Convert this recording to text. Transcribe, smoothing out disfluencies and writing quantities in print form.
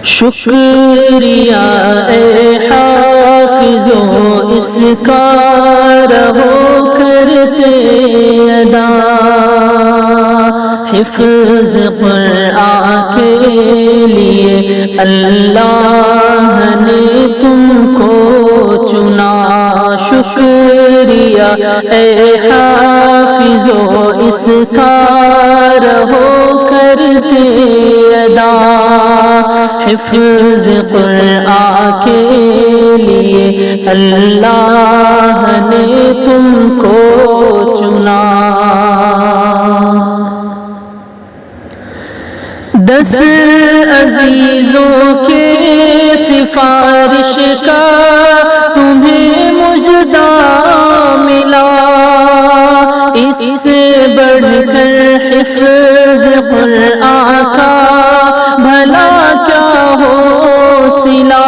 شکریہ اے حافظو اس کا رہو کرتے ادا، حفظ قرآن کے لیے اللہ نے تم کو چنا۔ شکریہ اے حافظو اس کا رہو کرتے ادا، حفظ قرآن کے لیے اللہ نے تم کو چنا۔ 10 عزیزوں کے سفارش کا تمہیں مجدہ ملا، اس سے بڑھ کر حفظ قرآن کا بھلا کیا ہو صلہ۔